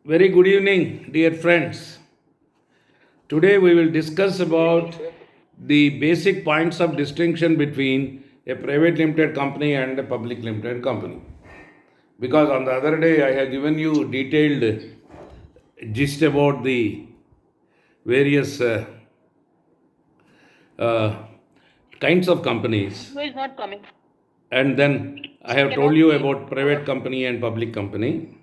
Very good evening, dear friends. Today we will discuss about the basic points of distinction between a private limited company and a public limited company. Because on the other day I have given you detailed gist about the various uh, kinds of companies, Who is not coming? and then I have told you about private company and public company.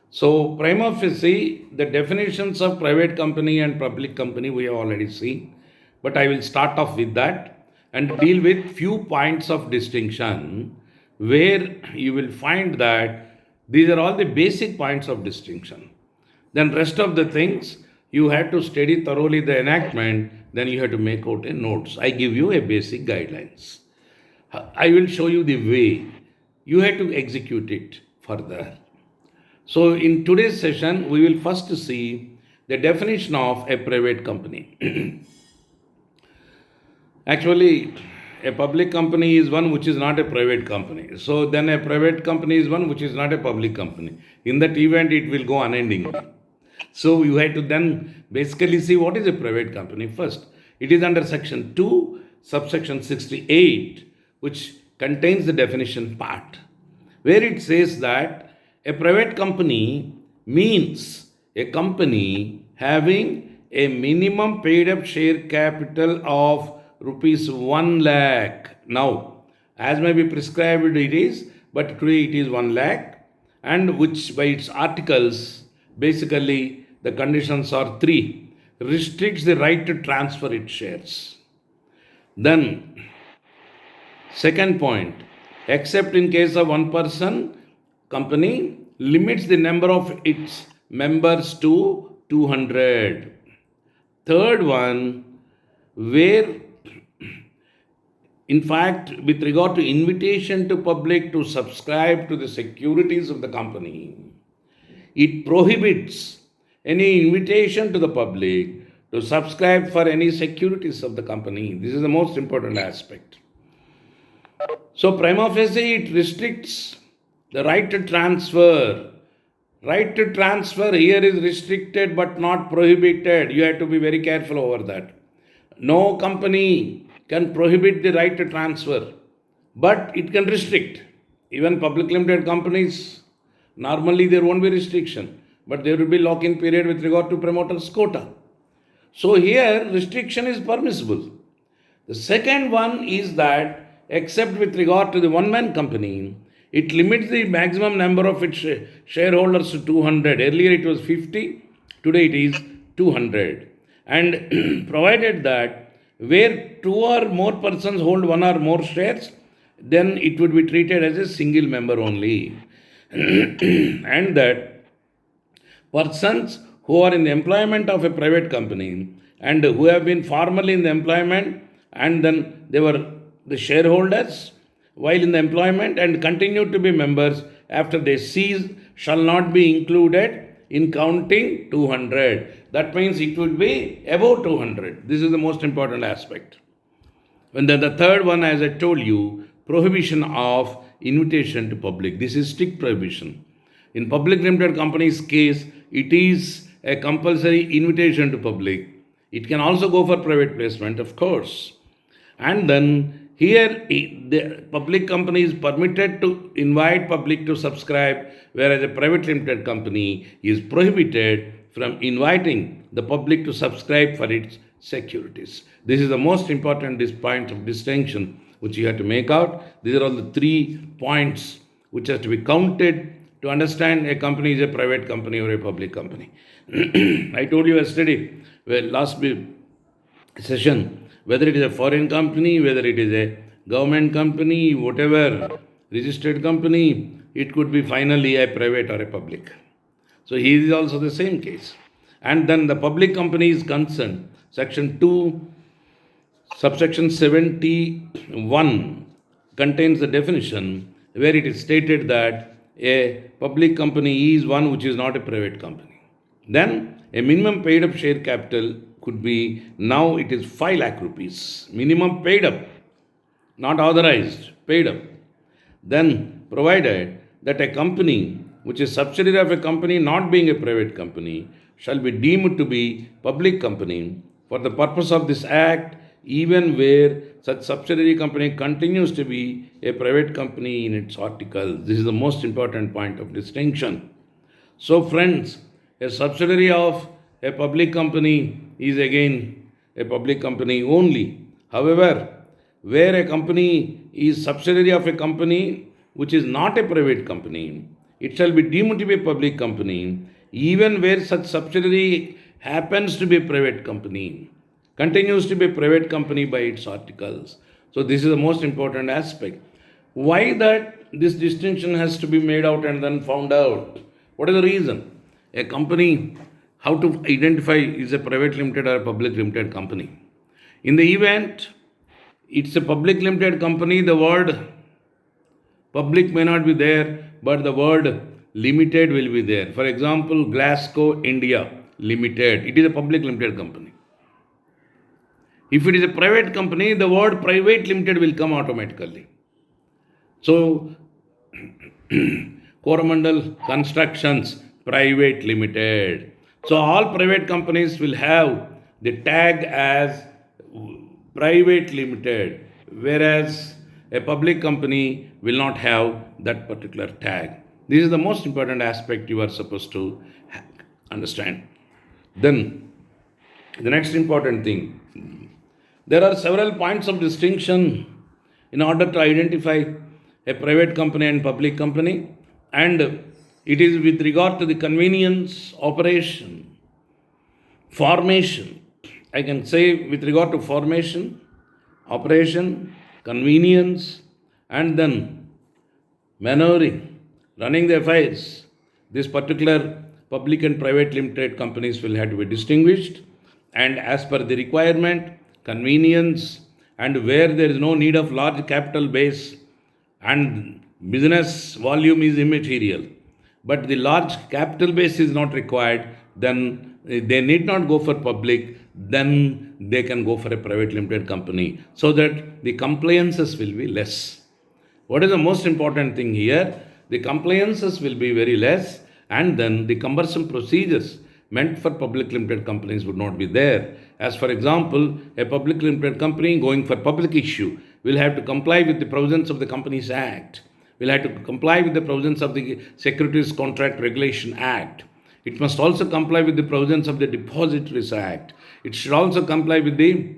So, prima facie, the definitions of private company and public company we have already seen, but I will start off with that and deal with few points of distinction where you will find that these are all the basic points of distinction. Then rest of the things you have to study thoroughly the enactment, then you have to make out a notes. I give you a basic guidelines. I will show you the way you have to execute it further. So, in today's session, we will first see the definition of a private company. Actually, a public company is one which is not a private company. So, then a private company is one which is not a public company. In that event, it will go unendingly. So, you have to then basically see what is a private company first. It is under section 2, subsection 68, which contains the definition part, where it says that a private company means a company having a minimum paid up share capital of rupees 1 lakh. Now, as may be prescribed, it is, but today it is 1 lakh, and which by its articles, basically the conditions are three: restricts the right to transfer its shares. Then, second point, except in case of one person, company limits the number of its members to 200. Third one, where in fact, with regard to invitation to public to subscribe to the securities of the company, it prohibits any invitation to the public to subscribe for any securities of the company. This is the most important aspect. So, prima facie, it restricts the right to transfer. Right to transfer here is restricted but not prohibited. You have to be very careful over that. No company can prohibit the right to transfer, but it can restrict. Even public limited companies, normally there won't be restriction, but there will be lock-in period with regard to promoters' quota. So here restriction is permissible. The second one is that, except with regard to the one-man company, it limits the maximum number of its shareholders to 200. Earlier it was 50, today it is 200. And provided that where two or more persons hold one or more shares, then it would be treated as a single member only. And that persons who are in the employment of a private company and who have been formerly in the employment and then they were the shareholders while in the employment and continue to be members after they cease shall not be included in counting 200. That means it would be above 200. This is the most important aspect. And then the third one, as I told you, prohibition of invitation to public. This is strict prohibition. In public limited companies case, it is a compulsory invitation to public. It can also go for private placement, of course. And then here the public company is permitted to invite public to subscribe, whereas a private limited company is prohibited from inviting the public to subscribe for its securities. This is the most important point of distinction which you have to make out. These are all the 3 points which have to be counted to understand a company is a private company or a public company. I told you yesterday, last session, whether it is a foreign company, whether it is a government company, whatever, registered company, it could be finally a private or a public. So here is also the same case. And then the public company is concerned. Section 2, subsection 71 contains the definition where it is stated that a public company is one which is not a private company. Then a minimum paid up share capital could be, now it is 5 lakh rupees. Minimum paid up, not authorized, paid up. Then provided that a company which is subsidiary of a company not being a private company, shall be deemed to be public company for the purpose of this act, even where such subsidiary company continues to be a private company in its articles. This is the most important point of distinction. So, friends, a subsidiary of a public company is again a public company only. However, where a company is subsidiary of a company which is not a private company, it shall be deemed to be a public company, even where such subsidiary happens to be a private company, continues to be a private company by its articles. So, this is the most important aspect. Why that this distinction has to be made out and then found out? What is the reason? A company, how to identify is a private limited or a public limited company? In the event it's a public limited company, the word public may not be there, but the word limited will be there. For example, Glasgow India Limited, it is a public limited company. If it is a private company, the word private limited will come automatically. So, Coromandel Constructions Private Limited. So, all private companies will have the tag as private limited, whereas a public company will not have that particular tag. This is the most important aspect you are supposed to understand. Then, the next important thing, there are several points of distinction in order to identify a private company and public company, and it is with regard to the convenience, operation, formation. I can say with regard to formation, operation, convenience, and then maneuvering, running the affairs. This particular public and private limited companies will have to be distinguished, and as per the requirement, convenience, and where there is no need of large capital base and business volume is immaterial, but the large capital base is not required, then they need not go for public, then they can go for a private limited company, so that the compliances will be less. What is the most important thing here? The compliances will be very less, and then the cumbersome procedures meant for public limited companies would not be there. As for example, a public limited company going for public issue will have to comply with the provisions of the Companies Act, will have to comply with the provisions of the Securities Contract Regulation Act. It must also comply with the provisions of the Depositories Act. It should also comply with the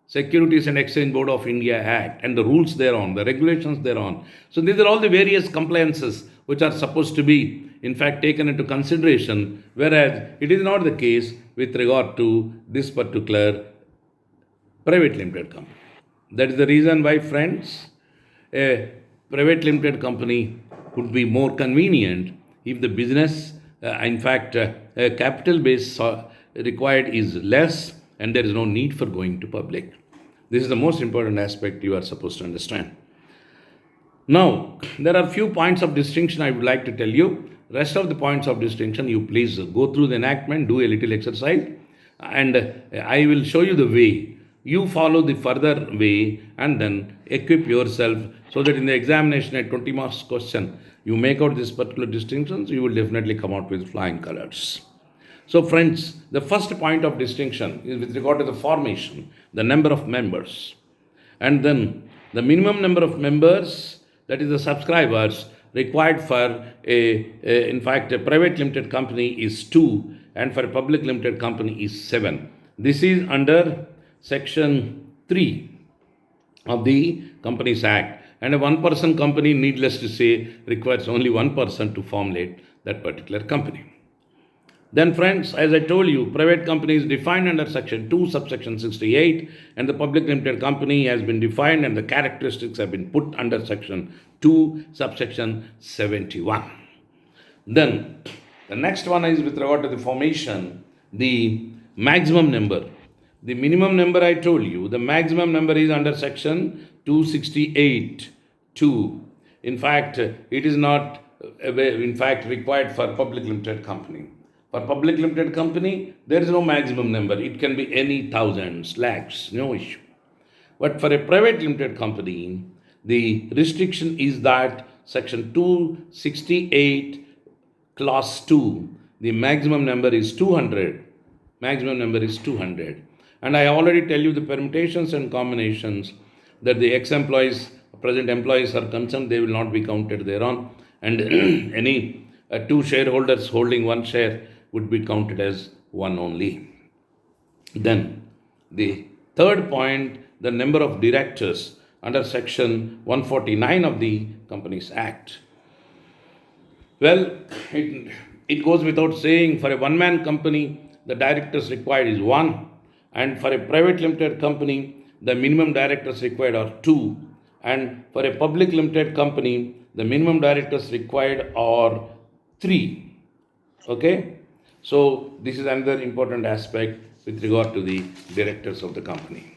Securities and Exchange Board of India Act and the rules thereon, the regulations thereon. So these are all the various compliances which are supposed to be, in fact, taken into consideration, whereas it is not the case with regard to this particular private limited company. That is the reason why, friends, a private limited company would be more convenient if the business, capital base required is less and there is no need for going to public. This is the most important aspect you are supposed to understand. Now, there are few points of distinction I would like to tell you. Rest of the points of distinction, you please go through the enactment, do a little exercise, and I will show you the way. You follow the further way and then equip yourself so that in the examination at 20 marks question, you make out these particular distinctions, you will definitely come out with flying colors. So, friends, the first point of distinction is with regard to the formation, the number of members, and then the minimum number of members, that is the subscribers required for a private limited company is 2, and for a public limited company is 7. This is under section 3 of the Companies Act, and a one-person company, needless to say, requires only one person to formulate that particular company. Then, friends, as I told you, private company is defined under section 2, subsection 68, and the public limited company has been defined and the characteristics have been put under section 2, subsection 71. Then, the next one is with regard to the formation, the maximum number. The minimum number I told you, the maximum number is under section 268, 2. In fact, it is not, required for public limited company. For public limited company, there is no maximum number. It can be any thousands, lakhs, no issue. But for a private limited company, the restriction is that section 268 clause 2, the maximum number is 200. Maximum number is 200. And I already tell you the permutations and combinations that the ex-employees, present employees are concerned, they will not be counted thereon. And any two shareholders holding one share would be counted as one only. Then the third point, the number of directors under section 149 of the Companies Act. Well, it goes without saying, for a one-man company, the directors required is 1, and for a private limited company, the minimum directors required are 2, and for a public limited company, the minimum directors required are 3. Okay? So, this is another important aspect with regard to the directors of the company.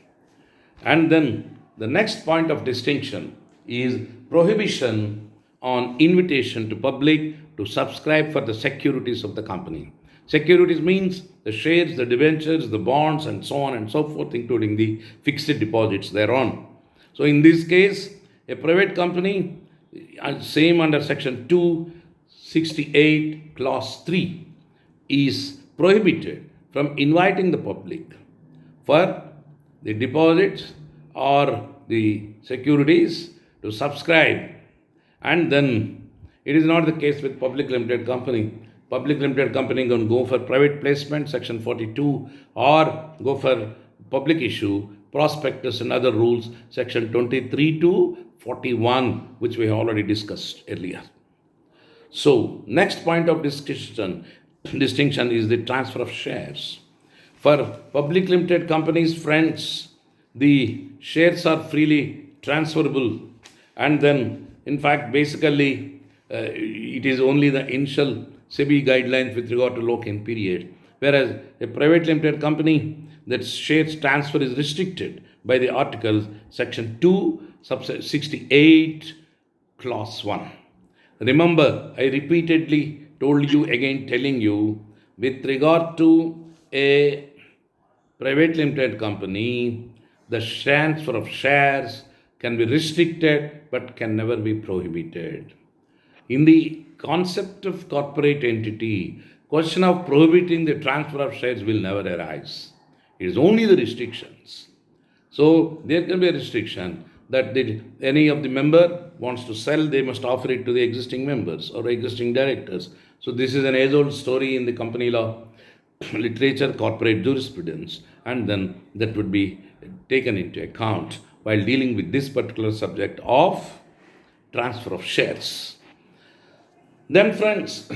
And then the next point of distinction is prohibition on invitation to public to subscribe for the securities of the company. Securities means the shares, the debentures, the bonds, and so on and so forth, including the fixed deposits thereon. So in this case, a private company, same under section 268 clause 3, is prohibited from inviting the public for the deposits or the securities to subscribe. And then it is not the case with public limited company. Public limited company can go for private placement, section 42, or go for public issue, prospectus and other rules, section 23 to 41, which we have already discussed earlier. So, next point of distinction is the transfer of shares. For public limited companies, friends, the shares are freely transferable, and then, in fact, basically, it is only the initial SEBI guidelines with regard to lock-in period. Whereas a private limited company, that shares transfer is restricted by the articles section 268 clause 1. Remember, I repeatedly told you again, telling you, with regard to a private limited company, the transfer of shares can be restricted but can never be prohibited. In the concept of corporate entity, question of prohibiting the transfer of shares will never arise. It is only the restrictions. So there can be a restriction that any of the member wants to sell, they must offer it to the existing members or existing directors. So this is an age-old story in the company law, literature, corporate jurisprudence, and then that would be taken into account while dealing with this particular subject of transfer of shares. Then friends,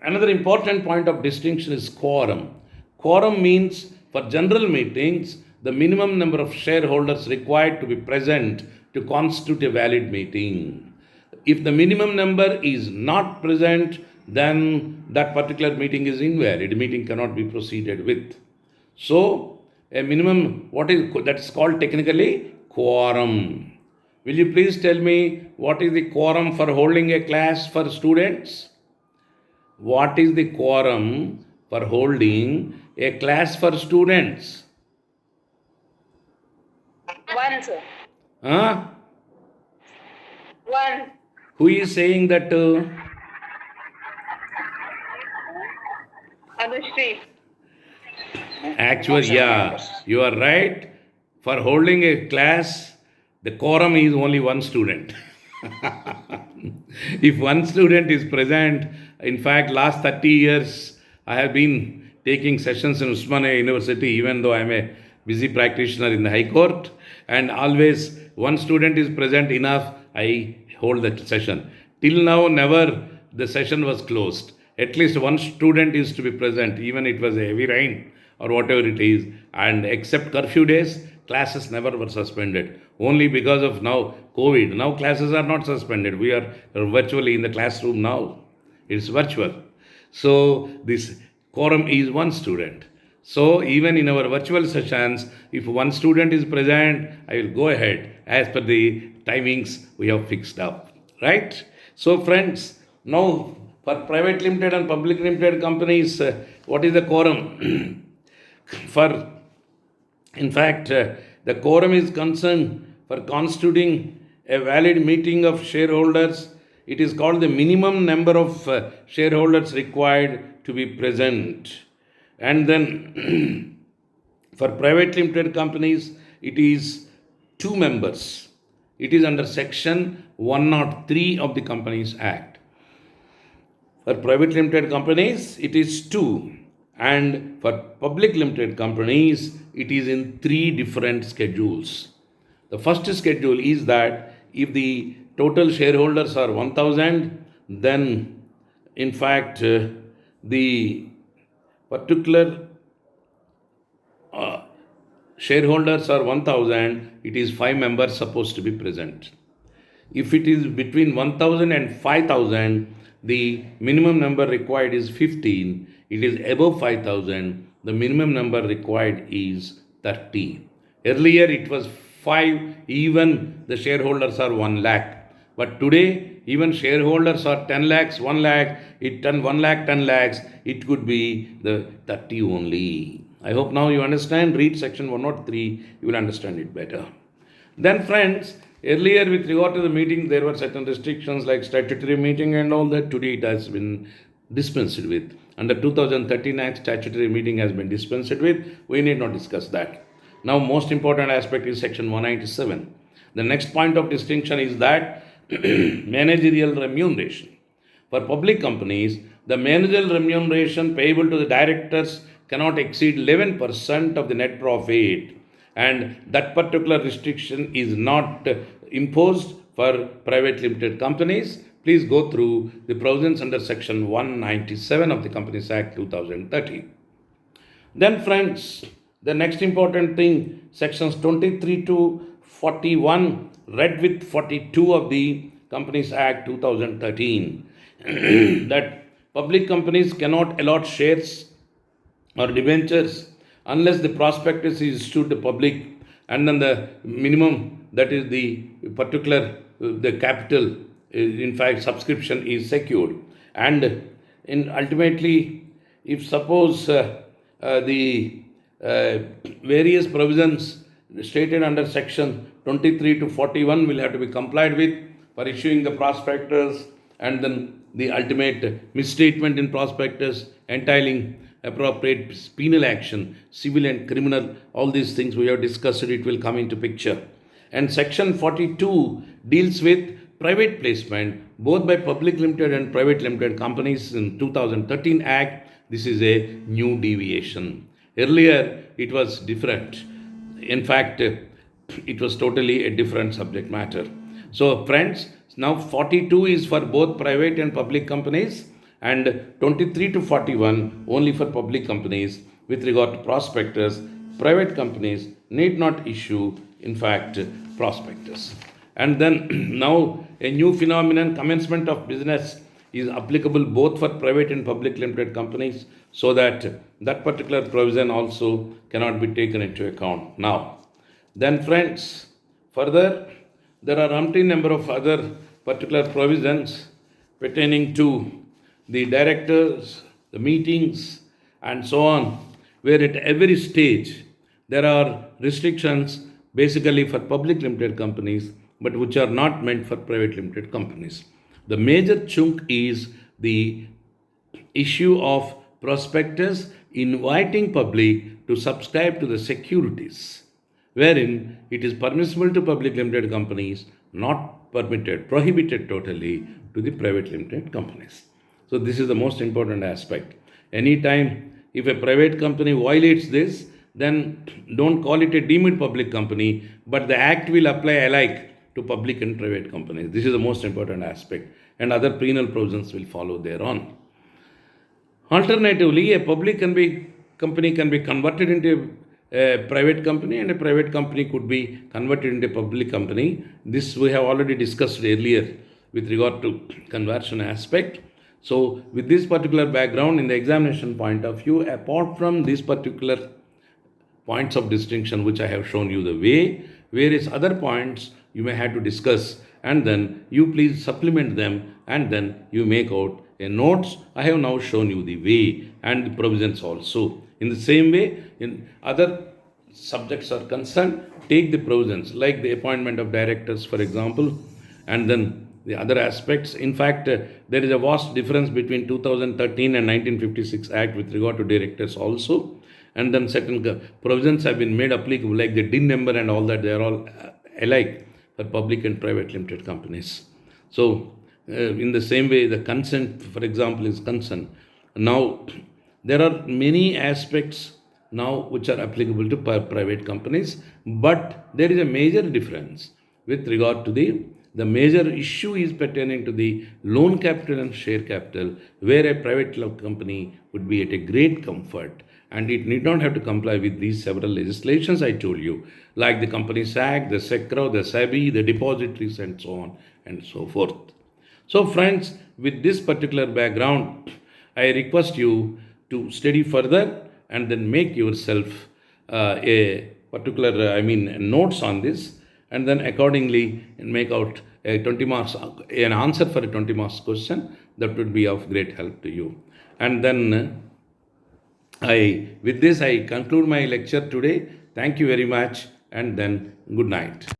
another important point of distinction is quorum. Quorum means for general meetings, the minimum number of shareholders required to be present to constitute a valid meeting. If the minimum number is not present, then that particular meeting is invalid. Meeting cannot be proceeded with. So, a minimum, that's called technically quorum. Will you please tell me what is the quorum for holding a class for students? What is the quorum for holding a class for students? 1, sir. Huh? 1. Who is saying that? Anushri. Actually, yeah, you are right. For holding a class, the quorum is only one student. If one student is present, in fact, last 30 years, I have been taking sessions in Usmania University, even though I am a busy practitioner in the High Court, and always one student is present enough, I hold the session. Till now, never the session was closed. At least one student is to be present, even it was a heavy rain or whatever it is, and except curfew days, classes never were suspended. Only because of now COVID. Now classes are not suspended. We are virtually in the classroom now. It's virtual. So this quorum is one student. So even in our virtual sessions, if one student is present, I will go ahead as per the timings we have fixed up. Right? So friends, now for private limited and public limited companies, what is the quorum? In fact, the quorum is concerned for constituting a valid meeting of shareholders it is called the minimum number of shareholders required to be present. And then for private limited companies, it is 2 members. It is under section 103 of the Companies Act. For private limited companies, it is 2. And for public limited companies, it is in 3 different schedules. The first schedule is that if the total shareholders are 1000, then in fact the particular shareholders are 1000, it is 5 members supposed to be present. If it is between 1000 and 5000, the minimum number required is 15. It is above 5000, the minimum number required is 30. Earlier it was 5, even the shareholders are 1 lakh. But today, even shareholders are 10 lakhs, 1 lakh, 1 lakh, 10 lakhs, it could be the 30 only. I hope now you understand. Read section 103, you will understand it better. Then friends, earlier with regard to the meeting, there were certain restrictions like statutory meeting and all that. Today it has been dispensed with. Under 2013 Act, statutory meeting has been dispensed with. We need not discuss that. Now, most important aspect is section 197. The next point of distinction is that managerial remuneration. For public companies, the managerial remuneration payable to the directors cannot exceed 11% of the net profit, and that particular restriction is not imposed for private limited companies. Please go through the provisions under section 197 of the Companies Act 2013. Then friends, the next important thing, sections 23 to 41 read with 42 of the Companies Act 2013 that public companies cannot allot shares or debentures unless the prospectus is issued to public, and then the minimum, that is the particular the capital, in fact subscription is secured. And in ultimately, if suppose the various provisions stated under section 23 to 41 will have to be complied with for issuing the prospectus, and then the ultimate misstatement in prospectus entailing appropriate penal action, civil and criminal, all these things we have discussed, it will come into picture. And section 42 deals with private placement both by public limited and private limited companies in 2013 Act. This is a new deviation. Earlier it was different. In fact, it was totally a different subject matter. So friends, now 42 is for both private and public companies, and 23 to 41 only for public companies. With regard to prospectus, private companies need not issue, in fact, prospectus. And then now a new phenomenon, commencement of business, is applicable both for private and public limited companies, so that that particular provision also cannot be taken into account now. Then friends, further, there are umpteen number of other particular provisions pertaining to the directors, the meetings, and so on, where at every stage there are restrictions basically for public limited companies, but which are not meant for private limited companies. The major chunk is the issue of prospectus inviting public to subscribe to the securities, wherein it is permissible to public limited companies, not permitted, prohibited totally to the private limited companies. So this is the most important aspect. Anytime if a private company violates this, then don't call it a deemed public company, but the act will apply alike to public and private companies. This is the most important aspect, and other penal provisions will follow thereon. Alternatively, a public company can be converted into a private company, and a private company could be converted into a public company. This we have already discussed earlier with regard to conversion aspect. So with this particular background in the examination point of view, apart from these particular points of distinction which I have shown you the way, various other points you may have to discuss, and then you please supplement them, and then you make out a notes. I have now shown you the way and the provisions also. In the same way, in other subjects are concerned, take the provisions like the appointment of directors, for example, and then the other aspects. In fact, there is a vast difference between 2013 and 1956 Act with regard to directors also. And then certain provisions have been made applicable, like the DIN number and all that, they are all alike for public and private limited companies. So, in the same way, the consent, for example, is consent. Now, there are many aspects now which are applicable to private companies, but there is a major difference with regard to the major issue is pertaining to the loan capital and share capital, where a private company would be at a great comfort and it need not have to comply with these several legislations I told you, like the Companies Act, the SECRO, the SEBI, the depositories, and so on and so forth. So, friends, with this particular background, I request you to study further and then make yourself a particular, notes on this, and then accordingly make out a 20 marks, an answer for a 20 marks question that would be of great help to you. And then with this, I conclude my lecture today. Thank you very much, and then good night.